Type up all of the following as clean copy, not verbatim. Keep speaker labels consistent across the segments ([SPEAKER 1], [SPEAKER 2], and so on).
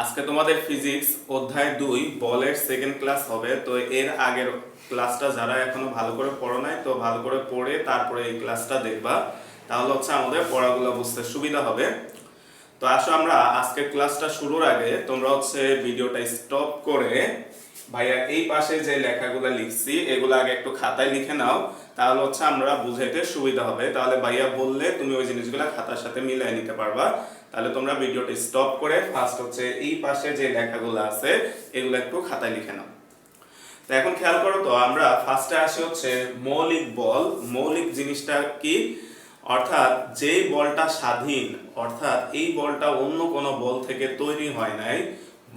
[SPEAKER 1] আজকে তোমাদের ফিজিক্স অধ্যায় 2 বলের সেকেন্ড ক্লাস হবে। তো এর আগের ক্লাসটা যারা এখনো ভালো করে পড়ো নাই, তো ভালো করে পড়ে তারপরে এই ক্লাসটা দেখবা, তাহলে হচ্ছে আমাদের পড়াগুলো বুঝতে সুবিধা হবে। তো আসো আমরা আজকের ক্লাসটা শুরুর আগে তোমরা হচ্ছে ভিডিওটা স্টপ করে ভাইয়া এই পাশে যে লেখাগুলো লিখছি এগুলো আগে একটু খাতায় লিখে নাও, তাহলে হচ্ছে আমরা বুঝাইতে সুবিধা হবে। তাহলে ভাইয়া বললে তুমি ওই জিনিসগুলো খাতার সাথে মিলাই নিতে পারবা। তাহলে তোমরা ভিডিওটা স্টপ করে ফার্স্ট হচ্ছে এই পাশে যে লেখাগুলো আছে এগুলো একটু খাতায় লিখে নাও। তো এখন খেয়াল করো, তো আমরা ফার্স্টে আসি হচ্ছে মৌলিক বল। মৌলিক জিনিসটা কি? অর্থাৎ যেই বলটা স্বাধীন, অর্থাৎ এই বলটা অন্য কোনো বল থেকে তৈরি হয় নাই,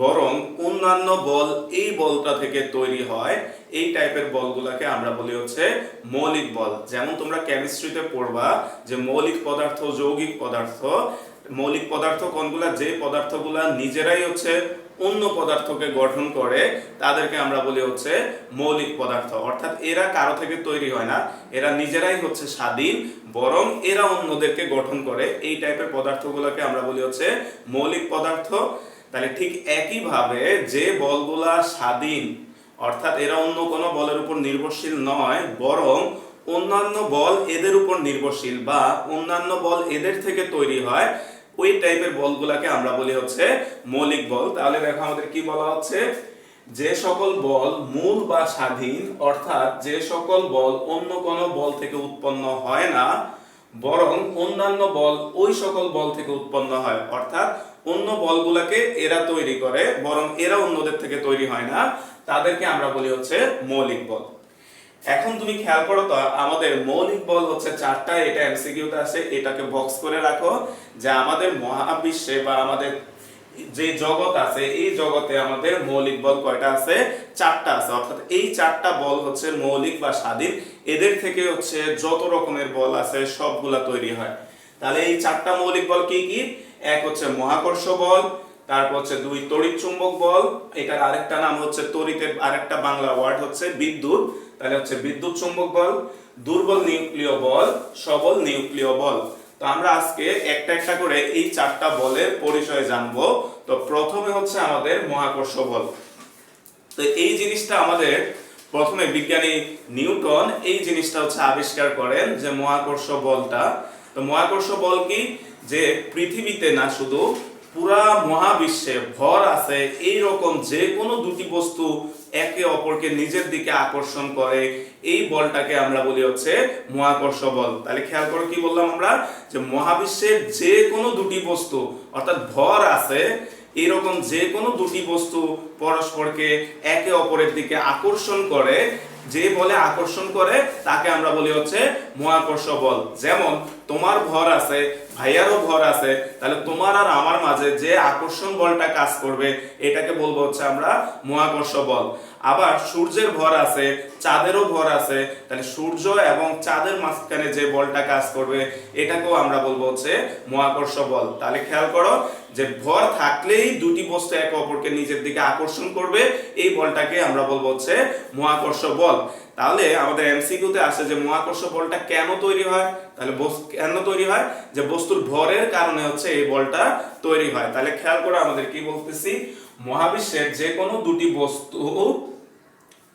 [SPEAKER 1] বরং অন্যান্য বল এই বলটা থেকে তৈরি হয়, এই টাইপের বলগুলোকে আমরা বলি হচ্ছে মৌলিক বল। যেমন তোমরা কেমিস্ট্রিতে পড়বা যে মৌলিক পদার্থ, যৌগিক পদার্থ। মৌলিক পদার্থ কোনগুলা? যে পদার্থগুলা নিজেরাই হচ্ছে অন্য পদার্থকে গঠন করে, তাদেরকে আমরা বলি হচ্ছে মৌলিক পদার্থ। অর্থাৎ এরা কারো থেকে তৈরি হয় না, এরা নিজেরাই হচ্ছে স্বাধীন, বরং এরা অন্যদেরকে গঠন করে, এই টাইপের পদার্থগুলোকে আমরা বলি হচ্ছে মৌলিক পদার্থ। তাহলে ঠিক একইভাবে যে বলগুলা স্বাধীন, অর্থাৎ এরা অন্য কোনো বলের উপর নির্ভরশীল নয়, বরং অন্যান্য বল এদের উপর নির্ভরশীল বা অন্যান্য বল এদের থেকে তৈরি হয়, ওই টাইপের বলগুলাকে আমরা বলি হচ্ছে মৌলিক বল। তাহলে দেখো আমাদের কি বলা হচ্ছে, যে সকল বল মূল বা স্বাধীন, অর্থাৎ যে সকল বল অন্য কোনো বল থেকে উৎপন্ন হয় না, বরং অন্যান্য বল ওই সকল বল থেকে উৎপন্ন হয়। অর্থাৎ অন্য বলগুলাকে এরা তৈরি করে, বরং এরা অন্যদের থেকে তৈরি হয় না, তাদেরকে আমরা বলি হচ্ছে মৌলিক বল। এখন তুমি খেয়াল করো, তো আমাদের মৌলিক বল হচ্ছে চারটা। এটা এমসিকিউতে আছে, এটাকে বক্স করে রাখো যে আমাদের মহাবিশ্বে বা আমাদের যে জগৎ আছে, এই জগতে আমাদের মৌলিক বল কয়টা আছে? চারটা আছে। অর্থাৎ এই চারটা বল হচ্ছে মৌলিক বা স্বাধীন, এদের থেকে হচ্ছে যত রকমের বল আছে সবগুলা তৈরি হয়। তাহলে এই চারটা মৌলিক বল কি কি? এক হচ্ছে মহাকর্ষ বল, তারপর হচ্ছে দুই তড়িৎ চুম্বক বল, এটার আরেকটা নাম হচ্ছে তড়িতের আরেকটা বাংলা ওয়ার্ড হচ্ছে বিদ্যুৎ, তাহলে হচ্ছে বিদ্যুৎ চুম্বক বল, দুর্বল নিউক্লিয় বল, সবল নিউক্লিয় বল। তো আমরা আজকে একটা একটা করে এই চারটা বলের পরিচয় জানবো। তো প্রথমে হচ্ছে আমাদের মহাকর্ষ বল। তো এই জিনিসটা আমাদের প্রথমে বিজ্ঞানী নিউটন এই জিনিসটা হচ্ছে আবিষ্কার করেন যে মহাকর্ষ বলটা। তো মহাকর্ষ বল কি? যে পৃথিবীতে না, শুধু পুরা মহাবিশ্বে ভর আছে এই রকম যে কোনো দুটি বস্তু একে অপরকে নিজের দিকে আকর্ষণ করে, এই বলটাকে আমরা বলি হচ্ছে মহাকর্ষ বল। তাহলে খেয়াল করো কি বললাম আমরা, যে মহাবিশ্বের যে কোনো দুটি বস্তু, অর্থাৎ ভর আছে এরকম যে কোনো দুটি বস্তু পরস্পরকে একে অপরের দিকে আকর্ষণ করে, যে বলে আকর্ষণ করে তাকে আমরা বলি হচ্ছে মহাকর্ষ বল। যেমন তোমার ভর আছে, ভাইয়ারও ভর আছে, তাহলে তোমার আর আমার মাঝে যে আকর্ষণ বলটা কাজ করবে এটাকে বলবো হচ্ছে আমরা মহাকর্ষ বল। আবার সূর্যের ভর আছে, চাঁদেরও ভর আছে, তাহলে সূর্য এবং চাঁদের মাঝখানে যে বলটা কাজ করবে এটাকেও আমরা বলবো হচ্ছে মহাকর্ষ বল। তাহলে খেয়াল করো যে ভর থাকলেই দুটি বস্তু একে অপরকে নিজের দিকে আকর্ষণ করবে, এই বলটাকে আমরা বলবো হচ্ছে মহাকর্ষ বল। তাহলে আমাদের এমসিকিউতে আসে যে মহাকর্ষ বলটা কেন তৈরি হয়? তাহলে কেন তৈরি হয়? যে বস্তুর ভরের কারণে হচ্ছে এই বলটা তৈরি হয়। তাহলে খেয়াল করো আমাদের কি বলতেছি, মহাবিশ্বের যে কোনো দুটি বস্তু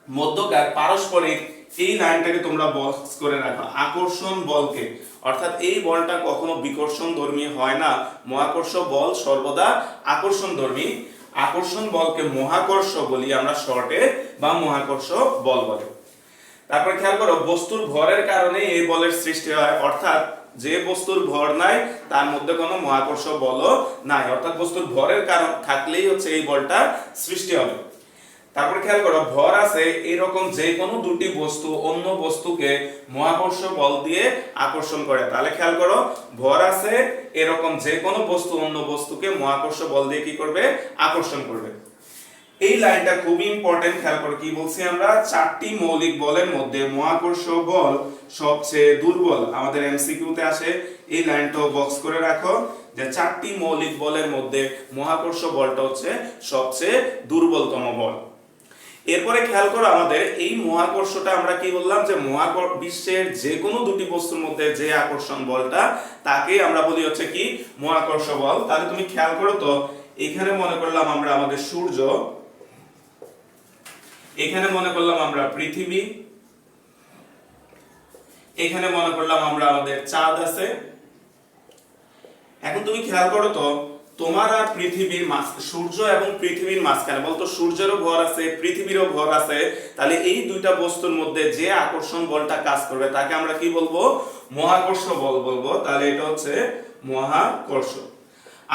[SPEAKER 1] মধ্যকার পারস্পরিক, এই লাইনটাকে তোমরা বক্স করে রাখো, আকর্ষণ বলকে। অর্থাৎ এই বলটা কখনো বিকর্ষণধর্মী হয় না, মহাকর্ষ বল সর্বদা আকর্ষণধর্মী। আকর্ষণ বলকে মহাকর্ষ বলি আমরা শর্টে, বা মহাকর্ষ বল বলে। তারপর খেয়াল করো বস্তুর ভরের কারণে এই বলের সৃষ্টি হয়, অর্থাৎ যে বস্তুর ভর নাই তার মধ্যে কোনো মহাকর্ষ বলও নাই, অর্থাৎ বস্তুর ভরের কারণ থাকলেই হচ্ছে এই বলটা সৃষ্টি হবে। তারপর খেয়াল করো ভর আছে এরকম যে কোনো দুটি বস্তু অন্য বস্তুকে মহাকর্ষ বল দিয়ে আকর্ষণ করে। তাহলে খেয়াল করো ভর আছে এরকম যে কোনো বস্তু অন্য বস্তুকে মহাকর্ষ বল দিয়ে কি করবে? আকর্ষণ করবে। এই লাইনটা খুবই ইম্পর্টেন্ট, খেয়াল করো কি বলছি আমরা, চারটি মৌলিক বলের মধ্যে মহাকর্ষ বল সবচেয়ে দুর্বল। আমাদের এমসিকিউতে আসে, এই লাইনটাও বক্স করে রাখো যে চারটি মৌলিক বলের মধ্যে মহাকর্ষ বলটা হচ্ছে সবচেয়ে দুর্বলতম বল। এরপরে খেয়াল করো আমাদের এই মহাকর্ষটা আমরা কি বললাম, যে বিশ্বের যে কোনো দুটি বস্তুর মধ্যে যে আকর্ষণ বলটা তাকে আমরা বলি হচ্ছে কি? মহাকর্ষ বল। তাহলে তুমি খেয়াল করো তো এখানে মনে করলাম আমরা আমাদের সূর্য, এখানে মনে করলাম আমরা পৃথিবী, এখানে মনে করলাম আমরা আমাদের চাঁদ আছে। এখন তুমি খেয়াল করো তো, তোমার আর পৃথিবীর সূর্য এবং পৃথিবীর মাঝখানে, বলতো সূর্যেরও ভর আছে পৃথিবীরও ভর আছে, তাহলে এই দুইটা বস্তুর মধ্যে যে আকর্ষণ বলটা কাজ করবে তাকে আমরা কি বলবো? মহাকর্ষ বল বলবো। তাহলে এটা হচ্ছে মহাকর্ষ।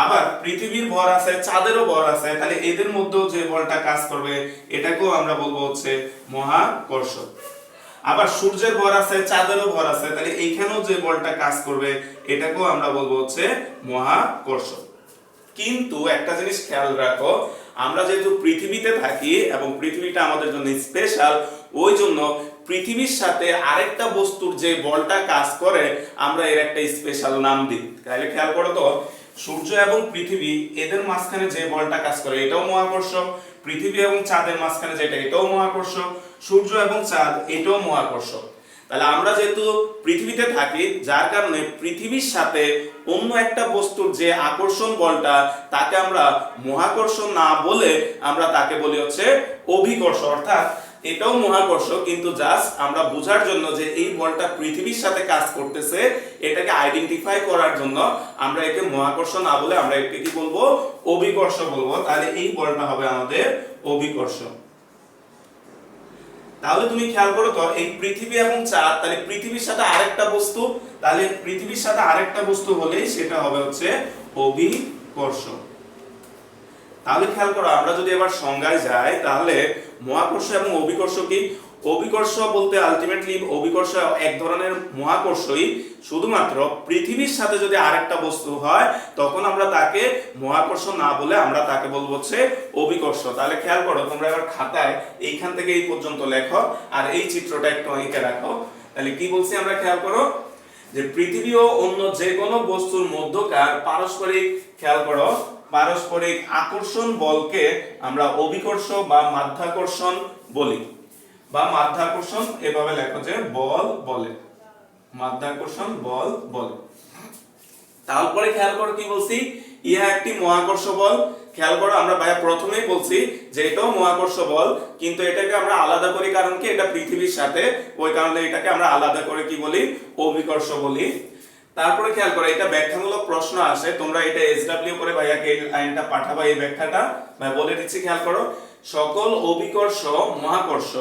[SPEAKER 1] আবার পৃথিবীর ভর আছে চাঁদেরও ভর আছে, তাহলে এদের মধ্যেও যে বলটা কাজ করবে এটাকেও আমরা বলবো হচ্ছে মহাকর্ষ। আবার সূর্যের ভর আছে চাঁদেরও ভর আছে, তাহলে এইখানেও যে বলটা কাজ করবে এটাকেও আমরা বলবো হচ্ছে মহাকর্ষ। কিন্তু একটা জিনিস খেয়াল রাখো, আমরা যেহেতু পৃথিবীতে থাকি এবং পৃথিবীটা আমাদের জন্য স্পেশাল, ওই জন্য পৃথিবীর সাথে আরেকটা বস্তুর যে বলটা কাজ করে আমরা এর একটা স্পেশাল নাম দিই। তাহলে খেয়াল করো তো, সূর্য এবং পৃথিবী এদের মাঝখানে যে বলটা কাজ করে এটাও মহাকর্ষ, পৃথিবী এবং চাঁদের মাঝখানে যেটা এটাও মহাকর্ষ, সূর্য এবং চাঁদ এটাও মহাকর্ষ। তাহলে আমরা যেহেতু পৃথিবীতে থাকি, যার কারণে পৃথিবীর সাথে অন্য একটা বস্তুর যে আকর্ষণ বলটা তাকে আমরা মহাকর্ষ না বলে আমরা তাকে বলি হচ্ছে অভিকর্ষ। অর্থাৎ এটাও মহাকর্ষ, কিন্তু জাস্ট আমরা বোঝার জন্য যে এই বলটা পৃথিবীর সাথে কাজ করতেছে এটাকে আইডেন্টিফাই করার জন্য আমরা একে মহাকর্ষ না বলে আমরা একে কি বলবো? অভিকর্ষ বলবো। তাহলে এই বলটা হবে আমাদের অভিকর্ষ। তাহলে তুমি খেয়াল করো তো, এই পৃথিবী এবং চাঁদ, তাহলে পৃথিবীর সাথে আরেকটা বস্তু, তাহলে পৃথিবীর সাথে আরেকটা বস্তু হলেই সেটা হবে হচ্ছে অভিকর্ষ। তাহলে খেয়াল করো, আমরা যদি এবার সংজ্ঞায় যাই তাহলে মহাকর্ষ এবং অভিকর্ষ কি? অভিকর্ষ বলতে আলটিমেটলি অভিকর্ষ এক ধরনের মহাকর্ষই, শুধুমাত্র পৃথিবীর সাথে যদি আরেকটা বস্তু হয় তখন আমরা তাকে মহাকর্ষ না বলে আমরা তাকে বলবো হচ্ছে অভিকর্ষ। তাহলে খেয়াল করো, তোমরা এবার খাতায় এইখান থেকে এই পর্যন্ত লেখো আর এই চিত্রটা একটু এঁকে রাখো। তাহলে কি বলছি আমরা, খেয়াল করো যে পৃথিবী ও অন্য যে কোনো বস্তুর মধ্যকার পারস্পরিক, খেয়াল করো, পারস্পরিক আকর্ষণ বলকে আমরা অভিকর্ষ বা মাধ্যাকর্ষণ বলি, বা মাধ্যাকর্ষণ এভাবে লেখো যে বল বলে, মাধ্যাকর্ষণ বল বলে। তারপরে খেয়াল করো কি বলছি, ইহা একটি মহাকর্ষ বল। খেয়াল করো, আমরা ভাইয়া প্রথমেই বলছি যে এটাও মহাকর্ষ বল, কিন্তু এটাকে আমরা আলাদা করি কারণ কি, এটা পৃথিবীর সাথে, ওই কারণে এটাকে আমরা আলাদা করে কি বলি? অভিকর্ষ বলি। তারপরে খেয়াল করো, এটা ব্যাখ্যামূলক প্রশ্ন আসে, তোমরা এটা SW করে ভাইয়াকে এই লাইনটা পাঠাবা, এই ব্যাখ্যাটা ভাই বলে দিচ্ছি। খেয়াল করো, সকল অভিকর্ষ মহাকর্ষ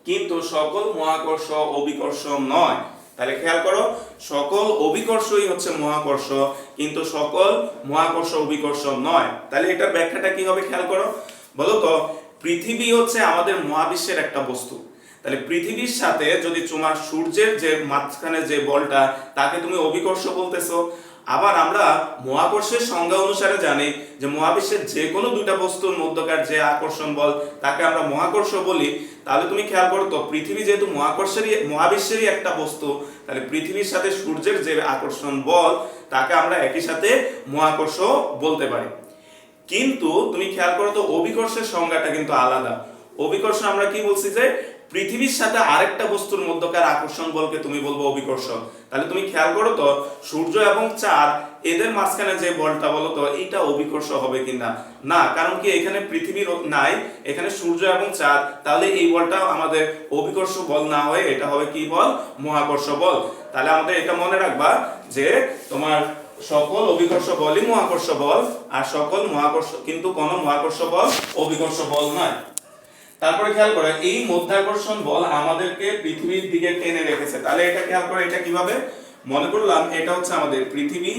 [SPEAKER 1] কিন্তু সকল মহাকর্ষ অভিকর্ষ নয়। তাহলে খেয়াল করো, সকল অভিকর্ষই হচ্ছে মহাকর্ষ কিন্তু সকল মহাকর্ষ অভিকর্ষ নয়। তাহলে এটার ব্যাখ্যাটা কি হবে খেয়াল করো, বলো তো। পৃথিবী হচ্ছে আমাদের মহাবিশ্বের একটা বস্তু, তাহলে পৃথিবীর সাথে যদি তোমার সূর্যের যে মাঝখানে যে বলটা তাকে তুমি অভিকর্ষ বলতেছো। আবার আমরা মহাকর্ষের সংজ্ঞা অনুসারে জানি যে মহাবিশ্বের যে কোনো দুইটা বস্তুর মধ্যকার যে আকর্ষণ বল তাকে আমরা মহাকর্ষ বলি। তাহলে তুমি খেয়াল করো তো, পৃথিবী যেহেতু মহাবিশ্বেরই একটা বস্তু, তাহলে পৃথিবীর সাথে সূর্যের যে আকর্ষণ বল তাকে আমরা একই সাথে মহাকর্ষ বলতে পারি। কিন্তু তুমি খেয়াল করো তো, অভিকর্ষের সংজ্ঞাটা কিন্তু আলাদা। অভিকর্ষ আমরা কি বলছি যে পৃথিবীর সাথে আরেকটা বস্তুর মধ্যকার আকর্ষণ বলকে তুমি বলবো অভিকর্ষ। তাহলে তুমি খেয়াল করো তো, সূর্য এবং চাঁদ এদের মাঝখানে যে বলটা, বলো তো এটা অভিকর্ষ হবে কিনা? না, কারণ কি এখানে পৃথিবী নাই, এখানে সূর্য এবং চাঁদ, তাহলে এই বলটা আমাদের অভিকর্ষ বল না হয়ে এটা হবে কি বল? মহাকর্ষ বল। তাহলে আমাদের এটা মনে রাখবা যে তোমার সকল অভিকর্ষ বলই মহাকর্ষ বল, আর সকল মহাকর্ষ কিন্তু কোন মহাকর্ষ বল অভিকর্ষ বল নয়। তারপরে খেয়াল করো, এই মাধ্যাকর্ষণ বল আমাদেরকে পৃথিবীর দিকে টেনে রেখেছে। তাহলে এটা খেয়াল করো, এটা কিভাবে মনে করলাম, এটা হচ্ছে আমাদের পৃথিবী,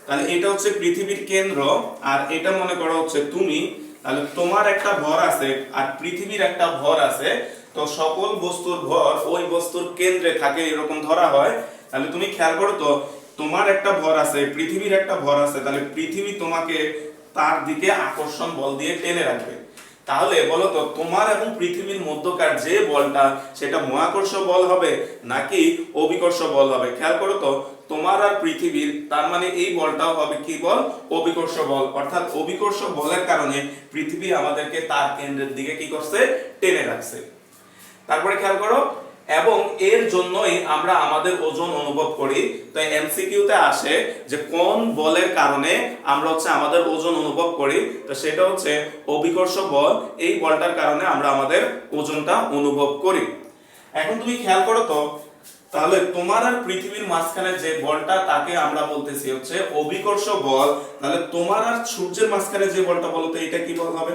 [SPEAKER 1] তাহলে এটা হচ্ছে পৃথিবীর কেন্দ্র, আর এটা মনে করো হচ্ছে তুমি। তাহলে তোমার একটা ভর আছে আর পৃথিবীর একটা ভর আছে, তো সকল বস্তুর ভর ওই বস্তুর কেন্দ্রে থাকে এরকম ধরা হয়। তাহলে তুমি খেয়াল করো তো, তোমার একটা ভর আছে পৃথিবীর একটা ভর আছে, তাহলে পৃথিবী তোমাকে তার দিকে আকর্ষণ বল দিয়ে টেনে রাখবে। তাহলে বলো তো, তোমার এবং পৃথিবীর মধ্যকার যে বলটা সেটা মহাকর্ষ বল হবে নাকি অভিকর্ষ বল হবে? খেয়াল করো তো, তোমার আর পৃথিবীর, তার মানে এই বলটাও হবে কি বল? অভিকর্ষ বল। অর্থাৎ অভিকর্ষ বলের কারণে পৃথিবী আমাদেরকে তার কেন্দ্রের দিকে কি করছে? টেনে রাখছে। তারপরে খেয়াল করো, এবং এর জন্যই আমরা আমাদের ওজন অনুভব করি। তো এমসিকিউতে আসে যে কোন বলের কারণে আমরা হচ্ছে আমাদের ওজন অনুভব করি, তো সেটা হচ্ছে অভিকর্ষ বল। এই বলটার কারণে আমরা আমাদের ওজনটা অনুভব করি। এখন তুমি খেয়াল করো তো, তাহলে তোমার আর পৃথিবীর মাঝখানে যে বলটা তাকে আমরা বলতেছি হচ্ছে অভিকর্ষ বল। তাহলে তোমার আর সূর্যের মাঝখানে যে বলটা বলো তো এটা কি বল হবে?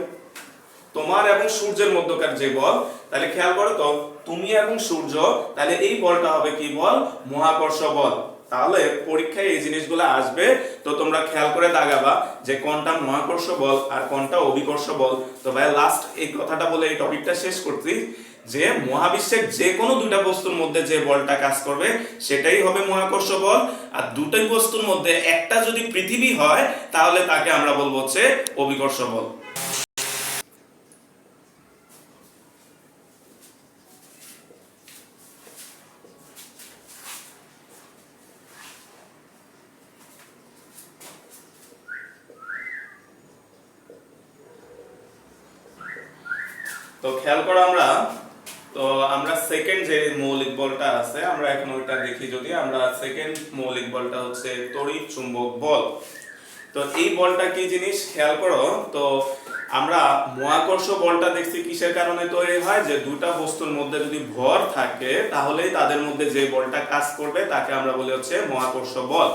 [SPEAKER 1] তোমার এবং সূর্যের মধ্যকার যে বল। তাহলে খেয়াল করো তো, তুমি এবং সূর্য, তাহলে এই বলটা হবে কি বল? মহাকর্ষ বল। তাহলে পরীক্ষায় এই জিনিসগুলো আসবে, তো তোমরা খেয়াল করে দাগাবা যে কোনটা মহাকর্ষ বল আর কোনটা অভিকর্ষ বল। তো ভাই লাস্ট এই কথাটা বলে এই টপিকটা শেষ করছি যে মহাবিশ্বের যে কোনো দুইটা বস্তুর মধ্যে যে বলটা কাজ করবে সেটাই হবে মহাকর্ষ বল। আর দুটোই বস্তুর মধ্যে একটা যদি পৃথিবী হয় তাহলে তাকে আমরা বলবো হচ্ছে অভিকর্ষ বল। তো খেয়াল করো আমরা সেকেন্ড যে মৌলিক বলটা আছে আমরা এখন ওইটা দেখি। যদি আমরা সেকেন্ড মৌলিক বলটা হচ্ছে তড়িৎ চুম্বক বল। তো এই বলটা কি জিনিস খেয়াল করো তো, আমরা মহাকর্ষ বলটা দেখছি কিসের কারণে তৈরি হয়? যে দুটা বস্তুর মধ্যে যদি ভর থাকে তাহলেই তাদের মধ্যে যে বলটা কাজ করবে তাকে আমরা বলি হচ্ছে মহাকর্ষ বল।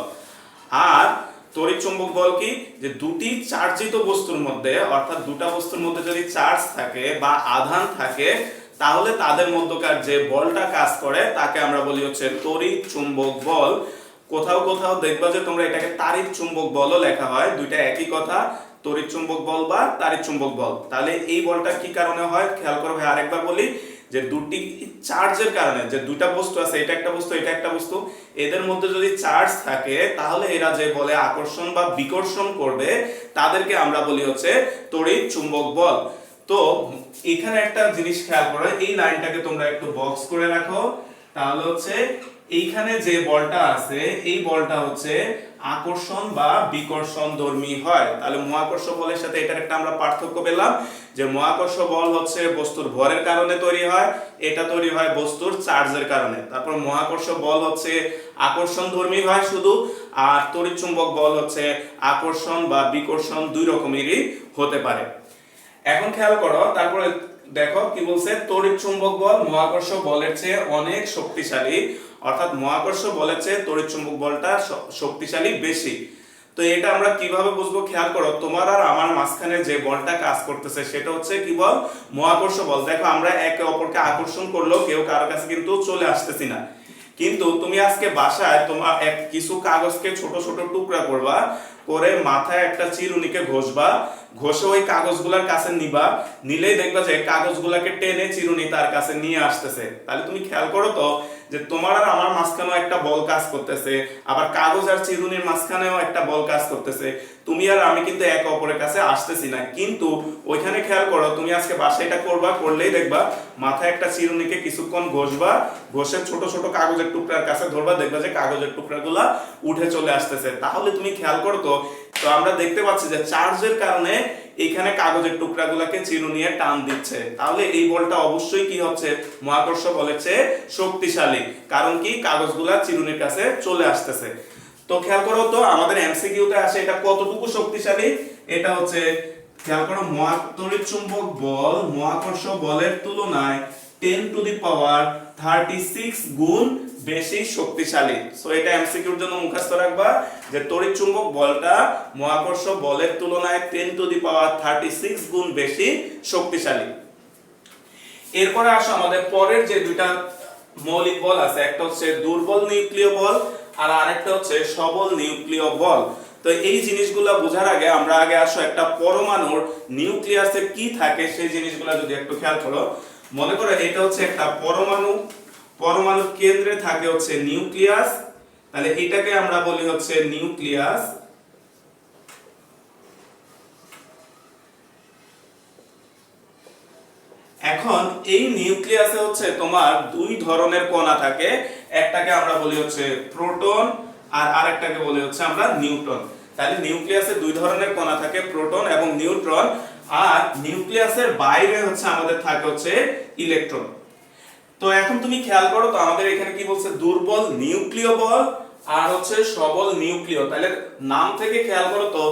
[SPEAKER 1] আর তড়িৎ চুম্বক বল কি? যে দুটি চার্জিত বস্তুর মধ্যে, অর্থাৎ দুটা বস্তুর মধ্যে যদি চার্জ থাকে বা আধান থাকে তাহলে তাদের মধ্যকার যে বলটা কাজ করে তাকে আমরা বলি হচ্ছে তড়িৎ চুম্বক বল। কোথাও কোথাও দেখবা যে তোমরা এটাকে তাড়িৎ চুম্বক বলও লেখা হয়, দুইটা একই কথা, তড়িৎ চুম্বক বল বা তাড়িৎ চুম্বক বল। তাহলে এই বলটা কি কারণে হয় খেয়াল করো ভাই, আরেকবার বলি যে দুটি চার্জের কারণে, যে দুইটা বস্তু আছে, এটা একটা বস্তু এটা একটা বস্তু, এদের মধ্যে যদি চার্জ থাকে তাহলে এরা যে বলে আকর্ষণ বা বিকর্ষণ করবে তাদেরকে আমরা বলি হচ্ছে তড়িৎ চুম্বক বল। তো এখানে একটা জিনিস খেয়াল করো, এই লাইনটাকে তোমরা একটু বক্স করে রাখো। তাহলে হচ্ছে এইখানে যে বলটা আছে এই বলটা হচ্ছে আকর্ষণ বা বিকর্ষণ ধর্মী হয়। তাহলে মহাকর্ষ বলের সাথে এটার একটা আমরা পার্থক্য পেলাম যে মহাকর্ষ বল হচ্ছে বস্তুর ভরের কারণে তৈরি হয়, এটা তৈরি হয় বস্তুর চার্জের কারণে। তারপর মহাকর্ষ বল হচ্ছে আকর্ষণ ধর্মী হয় শুধু, আর তড়িৎ চুম্বক বল হচ্ছে আকর্ষণ বা বিকর্ষণ দুই রকমেরই হতে পারে। এখন খেয়াল করো, তারপরে দেখো কি বলছে, তড়িৎ চুম্বক বল মহাকর্ষ বলের চেয়ে অনেক শক্তিশালী, অর্থাৎ মহাকর্ষ বলের চেয়ে তড়িৎ চুম্বক বলটা শক্তিশালী বেশি। তো এটা আমরা কিভাবে বুঝবো? খেয়াল করো, তোমার আর আমার মাঝখানে যে বলটা কাজ করতেছে সেটা হচ্ছে কি বল? মহাকর্ষ বল। দেখো আমরা একে অপরকে আকর্ষণ করলেও কেউ কারো কাছে কিন্তু চলে আসতেছি না। কিন্তু তুমি আজকে বাসায় তোমার কিছু কাগজকে ছোট ছোট টুকরা করবা, করে মাথায় একটা চিরুনিকে ঘষবা, ঘষে ওই কাগজগুলোর কাছে নিবা, নিলেই দেখবা যে কাগজগুলোকে টেনে চিরুনি তার কাছে নিয়ে আসতেছে। তাহলে তুমি খেয়াল করো তো যে তোমার আর আমার মাঝখানেও একটা বল কাজ করতেছে, আবার কাগজ আর চিরুনির মাঝখানেও একটা বল কাজ করতেছে। তুমি আর আমি কিন্তু একে অপরের কাছে আসতেছি না, কিন্তু ওইখানে খেয়াল করো, তুমি আজকে বাসায় এটা করবা, করলেই দেখবা মাথায় একটা চিরুনিকে কিছুক্ষণ ঘষবা, ঘষে ছোট ছোট কাগজের টুকরার কাছে ধরবা, দেখবা যে কাগজের টুকরাগুলা উঠে চলে আসতেছে। তাহলে তুমি খেয়াল করো তো, আমরা দেখতে পাচ্ছি যে চার্জের কারণে এখানে কাগজের টুকরাগুলোকে চিরুনিয়ে টান দিচ্ছে। তাহলে এই বলটা অবশ্যই কি হচ্ছে? মহাকর্ষ বলের চেয়ে শক্তিশালী। কারণ কি? কাগজগুলা চিরুনির কাছে চলে আসতেছে। তো খেয়াল করো তো, আমাদের এমসিকিউতে আসে এটা কতটুকু শক্তিশালী। এটা হচ্ছে খেয়াল করো, তড়িৎ চুম্বক বল মহাকর্ষ বলের তুলনায় 10⁻36 গুণ বেশি শক্তিশালী। সো এটা এমসিকিউর জন্য মুখস্থ রাখবা যে তড়িৎ চুম্বক বলটা মহাকর্ষ বলের তুলনায় 10⁻36 গুণ বেশি শক্তিশালী। এরপরে আসো আমাদের পরের যে দুইটা মৌলিক বল আছে, একটা হচ্ছে দুর্বল নিউক্লিয় বল আর আরেকটা হচ্ছে সবল নিউক্লিয় বল। তো এই জিনিসগুলো বোঝার আগে আমরা আসো একটা পরমাণুর নিউক্লিয়াসে কি থাকে সেই জিনিসগুলো যদি একটু খেয়াল করো। মনে করো এটা হচ্ছে একটা পরমাণু, পরমাণুর কেন্দ্রে থাকে হচ্ছে নিউক্লিয়াস, তাহলে এটাকে আমরা বলি হচ্ছে নিউক্লিয়াস। এখন এই নিউক্লিয়াসে হচ্ছে তোমার দুই ধরনের কণা থাকে, একটাকে আমরা বলি হচ্ছে প্রোটন আর আরেকটাকে বলি হচ্ছে আমরা নিউট্রন। তাহলে নিউক্লিয়াসে দুই ধরনের কণা থাকে, প্রোটন এবং নিউট্রন। আর নিউক্লিয়াসের বাইরে হচ্ছে আমাদের থাকে হচ্ছে ইলেকট্রন। তো তো এখন তুমি খেয়াল করো তো আমাদের এখানে কি বলছে, দুর্বল নিউক্লিয় বল আর হচ্ছে সবল নিউক্লিয়। তাহলে নাম থেকে খেয়াল করো তো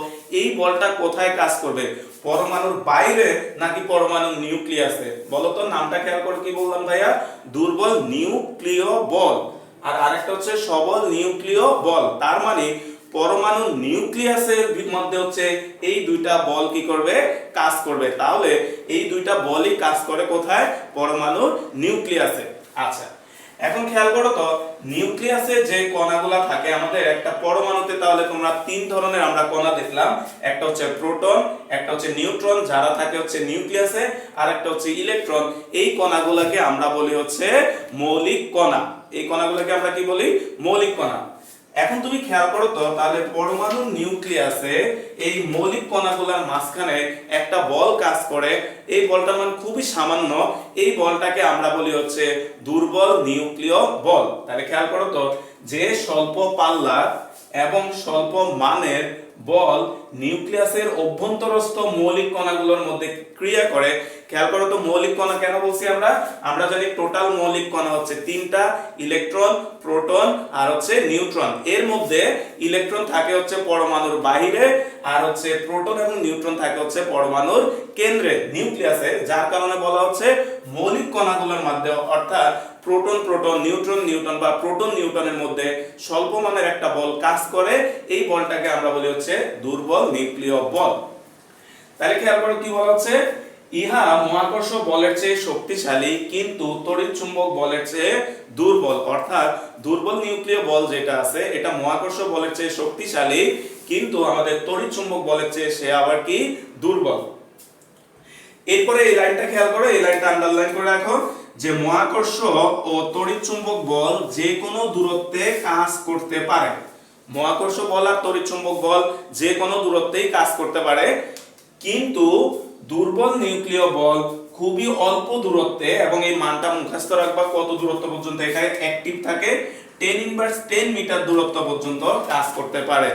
[SPEAKER 1] এই বলটা কোথায় কাজ করবে, পরমাণুর বাইরে নাকি পরমাণুর নিউক্লিয়াসে? বলো তো, নামটা খেয়াল করো, কি বললাম ভাইয়া, দুর্বল নিউক্লিয় বল আর আরেকটা হচ্ছে সবল নিউক্লিয় বল। তার মানে পরমাণু নিউক্লিয়াসের মধ্যে হচ্ছে এই দুইটা বল কি করবে, কাজ করবে। তাহলে এই দুইটা বলই কাজ করে কোথায়, পরমাণুর নিউক্লিয়াসে। আচ্ছা, এখন খেয়াল করো তো নিউক্লিয়াসে যে কণাগুলো থাকে আমাদের একটা পরমাণুতে, তাহলে তোমরা তিন ধরনের আমরা কণা দেখলাম, একটা হচ্ছে প্রোটন, একটা হচ্ছে নিউট্রন যারা থাকে হচ্ছে নিউক্লিয়াসে, আর একটা হচ্ছে ইলেকট্রন। এই কণাগুলোকে আমরা বলি হচ্ছে মৌলিক কণা। এই কণাগুলোকে আমরা কি বলি, মৌলিক কণা। এখন তুমি খেয়াল করো তো তাহলে পরমাণুর নিউক্লিয়াসে এই মৌলিক কণাগুলোর মাঝখানে একটা বল কাজ করে। এই বলটার মান খুবই সামান্য, এই বলটাকে আমরা বলি হচ্ছে দুর্বল নিউক্লিয় বল। তাহলে খেয়াল করো তো, যে স্বল্প পাল্লার এবং স্বল্প মানের বল নিউক্লিয়াসের অভ্যন্তরস্থ মৌলিক কণাগুলোর মধ্যে ক্রিয়া করে। খেয়াল করো তো মৌলিক কণা কেন বলছি আমরা জানি টোটাল মৌলিক কণা হচ্ছে তিনটা, ইলেকট্রন, প্রোটন আর হচ্ছে নিউট্রন। এর মধ্যে ইলেকট্রন থাকে হচ্ছে পরমাণুর বাইরে আর হচ্ছে প্রোটন এবং নিউট্রন থাকে হচ্ছে পরমাণুর কেন্দ্রে নিউক্লিয়াসে, যার কারণে বলা হচ্ছে মৌলিক কণাগুলোর মধ্যে অর্থাৎ প্রোটন প্রোটন নিউট্রন নিউট্রন বা প্রোটন নিউট্রনের মধ্যে স্বল্প মানের একটা বল কাজ করে। এই বলটাকে আমরা বলি হচ্ছে দুর্বল নিউক্লিয় বল। তাহলে খেয়াল করো কি বলা হচ্ছে, ইহা মহাকর্ষ বলের চেয়ে শক্তিশালী কিন্তু তড়িৎ চুম্বক বলের চেয়ে দুর্বল। অর্থাৎ দুর্বল নিউক্লিয় বল যেটা আছে এটা মহাকর্ষ বলের চেয়ে শক্তিশালী, কিন্তু আমাদের তড়িৎ চুম্বক বলের চেয়ে সে আবার কি দুর্বল। এরপরে এই লাইনটা খেয়াল করো, এই লাইনটা আন্ডারলাইন করে রাখো যে মহাকর্ষ ও তড়িৎ চুম্বক বল যে কোনো দূরত্বে কাজ করতে পারে। মহাকর্ষ বল আর তড়িৎ চুম্বক বল যে কোনো দূরত্বেই কাজ করতে পারে, কিন্তু দুর্বল নিউক্লিয় বল খুবই অল্প দূরত্বে, এবং এই মানটা মুখস্থ রাখবা কত দূরত্ব পর্যন্ত এখানে অ্যাক্টিভ থাকে, 10 মিটার দূরত্ব পর্যন্ত কাজ করতে পারে।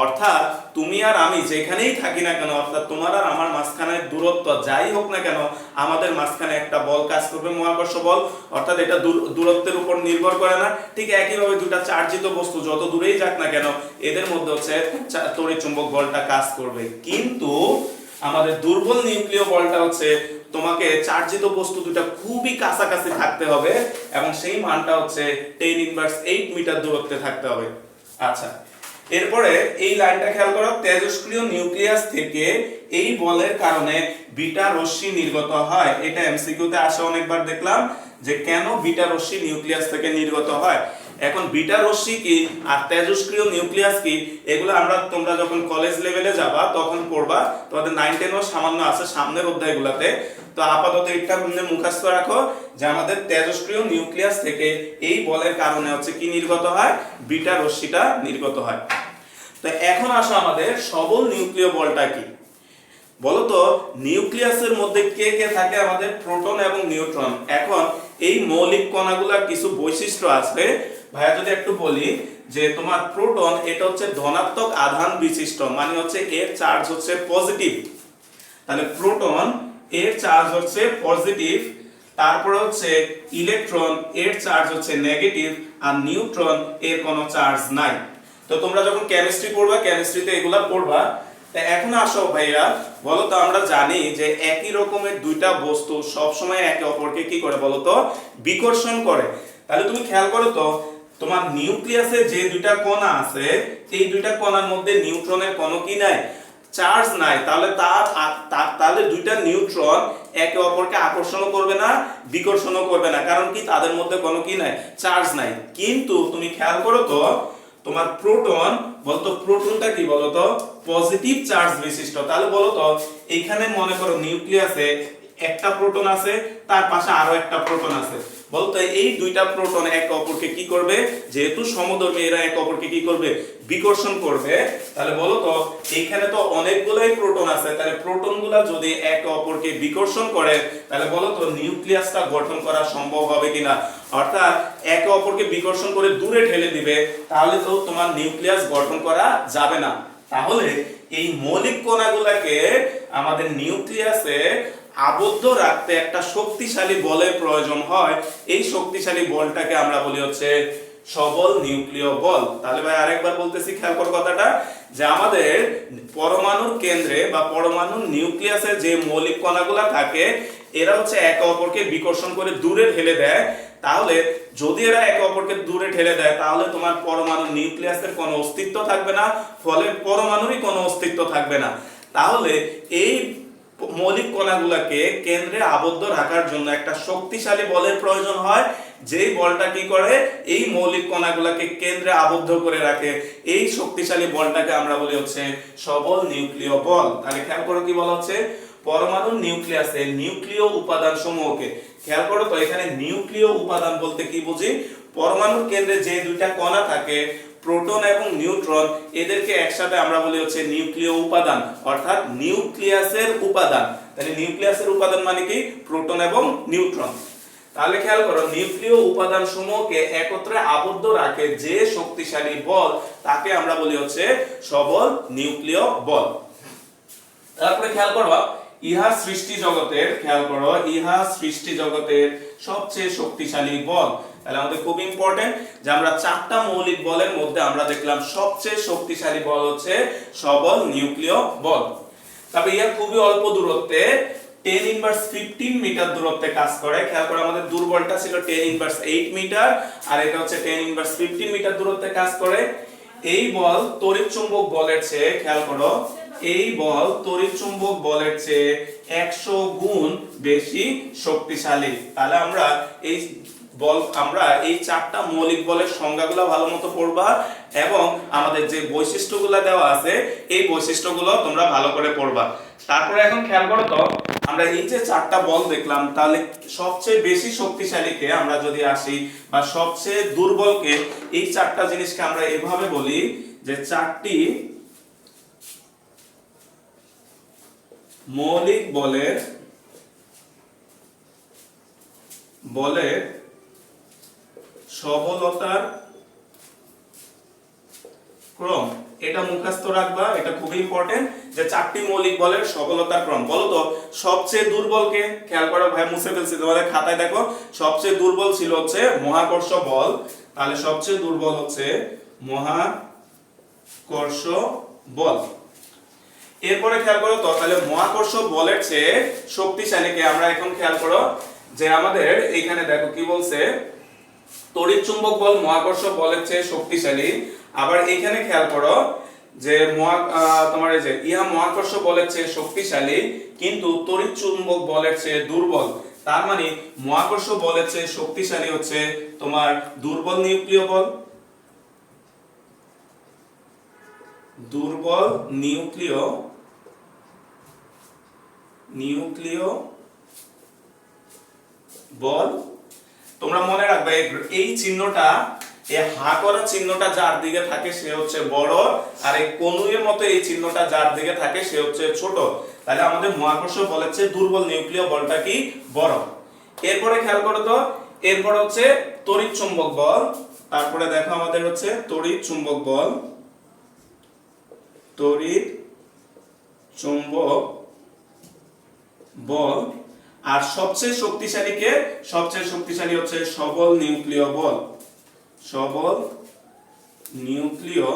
[SPEAKER 1] অর্থাৎ তুমি আর আমি যেখানেই থাকি না কেন, অর্থাৎ তোমার আর আমার মাঝখানে দূরত্ব যাই হোক না কেন, আমাদের মাঝখানে একটা বল কাজ করবে, মহাকর্ষ বল। অর্থাৎ এটা দূরত্বের উপর নির্ভর করে না। ঠিক একইভাবে দুটা চার্জিত বস্তু যত দূরেই যাক না কেন, এদের মধ্যে হচ্ছে তড়িৎ চুম্বক বলটা কাজ করবে। কিন্তু আমাদের দুর্বল নিউক্লিয় বলটা হচ্ছে তোমাকে চার্জিত বস্তু দুটা খুবই কাছাকাছি থাকতে হবে, এবং সেই মানটা হচ্ছে 10⁸ মিটার দূরত্বে থাকতে হবে। আচ্ছা, এরপরে এই লাইনটা খেয়াল করো, তেজস্ক্রিয় নিউক্লিয়াস থেকে এই বলের কারণে বিটা রশ্মি নির্গত হয়। এটা এমসিকিউতে আসে অনেকবার, দেখলাম যে কেন বিটা রশ্মি নিউক্লিয়াস থেকে নির্গত হয়। এখন বিটা রশ্মি কি আর তেজস্ক্রিয় নিউক্লিয়াস কি, এগুলো তোমরা যখন কলেজ লেভেলে যাবা তখন পড়বা, তোমাদের 9-10 সামান্য আছে সামনের অধ্যায়গুলোতে। তো আপাতত এটা মুখস্থ রাখো যে আমাদের তেজস্ক্রিয় নিউক্লিয়াস থেকে এই বলের কারণে হচ্ছে কি নির্গত হয়, বিটা রশ্মিটা নির্গত হয়। তো এখন আসো আমাদের সবল নিউক্লিয় বলটা কি। বলতো নিউক্লিয়াসের মধ্যে কে কে থাকে, আমাদের প্রোটন এবং নিউট্রন। এখন এই মৌলিক কণাগুলোর কিছু বৈশিষ্ট্য আছে ভাইয়া, যদি একটু বলি যে তোমার প্রোটন এটা হচ্ছে ধনাত্মক আধান বিশিষ্ট, মানে হচ্ছে এর চার্জ হচ্ছে পজিটিভ। তাহলে প্রোটন এর চার্জ হচ্ছে পজিটিভ, তারপরে হচ্ছে ইলেকট্রন এর চার্জ হচ্ছে নেগেটিভ, আর নিউট্রন এর কোনো চার্জ নাই। তো তোমরা যখন কেমিস্ট্রি পড়বা, কেমিস্ট্রিতে এগুলা পড়বা। এখন আসো ভাইয়া, বলো তো আমরা জানি যে একই রকমের দুইটা বস্তু সব সময় একে অপরকে কি করে বলতো, বিকর্ষণ করে। তাহলে তুমি খেয়াল করো তো তোমার নিউক্লিয়াসে যে দুইটা কণা আছে, এই দুইটা কণার মধ্যে নিউট্রনের কোনো কি নাই, চার্জ নাই। তাহলে দুইটা নিউট্রন একে অপরকে আকর্ষণ করবে না, বিকর্ষণও করবে না, কারণ কি তাদের মধ্যে কোনো কি নাই, চার্জ নাই। কিন্তু তুমি খেয়াল করো তো তোমার প্রোটন, বলতো প্রোটনটা কি বলতো, পজিটিভ চার্জ বিশিষ্ট। তাহলে বলতো এইখানে মনে করো নিউক্লিয়াসে একটা প্রোটন আছে, তার পাশে আরো একটা প্রোটন আছে। বলতো এই দুইটা প্রোটন একে অপরকে কি করবে, যেহেতু সমধর্মী এরা একে অপরকে কি করবে, বিকর্ষণ করবে। তাহলে বলতো এইখানে তো অনেকগুলাই প্রোটন আছে, তাহলে প্রোটনগুলা যদি একে অপরকে বিকর্ষণ করে তাহলে বলতো নিউক্লিয়াসটা গঠন করা সম্ভব হবে কিনা। অর্থাৎ একে অপরকে বিকর্ষণ করে দূরে ঠেলে দিবে, তাহলে তো তোমার নিউক্লিয়াস গঠন করা যাবে না। তাহলে এই মৌলিক কণাগুলোকে আমাদের নিউক্লিয়াসে আবদ্ধ রাখতে একটা শক্তিশালী বলের প্রয়োজন হয়, এই শক্তিশালী বলটাকে আমরা বলি হচ্ছে সবল নিউক্লিয় বল। তাহলে ভাই আরেকবার বলতেছি, খেয়াল করো কথাটা, যে আমাদের পরমাণুর কেন্দ্রে বা পরমাণুর নিউক্লিয়াসের যে মৌলিক কণাগুলো থাকে এরা হচ্ছে একে অপরকে বিকর্ষণ করে দূরে ঠেলে দেয়। তাহলে যদি এরা একে অপরকে দূরে ঠেলে দেয় তাহলে তোমার পরমাণুর নিউক্লিয়াসের কোনো অস্তিত্ব থাকবে না, ফলে পরমাণুরই কোনো অস্তিত্ব থাকবে না। তাহলে এই মৌলিক কণাগুলোকে কেন্দ্রে আবদ্ধ রাখার জন্য একটা শক্তিশালী বলের প্রয়োজন হয়, যেই বলটা কি করে এই মৌলিক কণাগুলোকে কেন্দ্রে আবদ্ধ করে রাখে। এই শক্তিশালী বলটাকে আমরা বলি হচ্ছে সবল নিউক্লিয় বল। তাহলে খেয়াল করো কি বলা হচ্ছে, পরমাণুর নিউক্লিয়াসে নিউক্লিয় উপাদান সমূহকে, খেয়াল করো তো এখানে নিউক্লিয় উপাদান বলতে কি বুঝি, পরমাণুর কেন্দ্রে যে দুইটা কণা থাকে প্রোটন এবং নিউট্রন, এদেরকে একসাথে আমরা বলি হচ্ছে নিউক্লিয় উপাদান, অর্থাৎ নিউক্লিয়াসের উপাদান। তাহলে নিউক্লিয়াসের উপাদান মানে কি, প্রোটন এবং নিউট্রন। তাহলে খেয়াল করো, নিউক্লিয় উপাদান সমূহকে একত্রে আবদ্ধ রাখে যে শক্তিশালী বল তাকে আমরা বলি হচ্ছে সবল নিউক্লিয় বল। তারপরে খেয়াল করো, ইহা সৃষ্টি জগতের, খেয়াল করো, ইহা সৃষ্টি জগতের সবচেয়ে শক্তিশালী বল। তাহলে আমাদের খুব ইম্পর্টেন্ট যে আমরা চারটা মৌলিক বলের মধ্যে আমরা দেখলাম সবচেয়ে শক্তিশালী বল হচ্ছে সবল নিউক্লিয় বল। তারপরে ইহা খুবই অল্প দূরত্বে 10 ইনভার্স 15 মিটার দূরত্বে কাজ করে। খেয়াল করো, আমাদের দুর্বলটা ছিল 10 ইনভার্স 8 মিটার আর এটা হচ্ছে 10 ইনভার্স 15 মিটার দূরত্বে কাজ করে। এই বল তড়িৎ চুম্বক বলের চেয়ে, খেয়াল করো, এই বল তড়িৎ চুম্বক বলের চেয়ে 100 গুণ বেশি শক্তিশালী। তাহলে আমরা এই চারটা মৌলিক বলের সংজ্ঞাগুলো ভালোমতো পড়বা এবং আমাদের যে বৈশিষ্ট্যগুলো দেওয়া আছে এই বৈশিষ্ট্যগুলো তোমরা ভালো করে পড়বা। তারপরে এখন খেয়াল করো তো, আমরা এই যে চারটা বল দেখলাম, তাহলে সবচেয়ে বেশি শক্তিশালীকে আমরা যদি আসি বা সবচেয়ে দুর্বলকে, এই চারটা জিনিসকে আমরা এভাবে বলি যে চারটি মৌলিক বলের সবলতার ক্রম। এটা মুখস্থ রাখবা, এটা খুবই ইম্পর্টেন্ট যে চারটি মৌলিক বলের সবলতার ক্রম। বলো তো সবচেয়ে দুর্বলকে, খেয়াল করো, ভাই মুছে ফেলছি তোমাদের খাতায়, দেখো সবচেয়ে দুর্বল ছিল হচ্ছে মহাকর্ষ বল। তাহলে সবচেয়ে দুর্বল হচ্ছে মহাকর্ষ বল। এরপরে খেয়াল করো তো, তাহলে মহাকর্ষ বলের চেয়ে শক্তিশালীকে আমরা এখন খেয়াল করো যে আমাদের এইখানে দেখো কি বলছে, তড়িৎ চুম্বক বল মহাকর্ষ বলের চেয়ে শক্তিশালী। আবার এইখানে খেয়াল করো যে তোমার এই যে ইহা মহাকর্ষ বলের চেয়ে শক্তিশালী কিন্তু তড়িৎ চুম্বক বলের চেয়ে দুর্বল। তার মানে মহাকর্ষ বলের চেয়ে শক্তিশালী হচ্ছে তোমার দুর্বল নিউক্লিয় বল, দুর্বল নিউক্লিয় বল। তোমরা মনে রাখবে এই চিহ্নটা, এই হা করা চিহ্নটা যার দিকে থাকে সে হচ্ছে বড়, আর এই কনুয়ের মতো এই চিহ্নটা যার দিকে থাকে সে হচ্ছে ছোট। তাহলে আমাদের মহাকর্ষ বলের চেয়ে দুর্বল নিউক্লিয় বলটা কি, বড়। এরপরে খেয়াল করো তো, এরপর হচ্ছে তড়িৎ চুম্বক বল। তারপরে দেখো আমাদের হচ্ছে তড়িৎ চুম্বক বল, তড়িৎ চুম্বক বল। আর সবচেয়ে শক্তিশালী কে, সবচেয়ে শক্তিশালী হচ্ছে সবল নিউক্লিয় বল, সবল নিউক্লিয়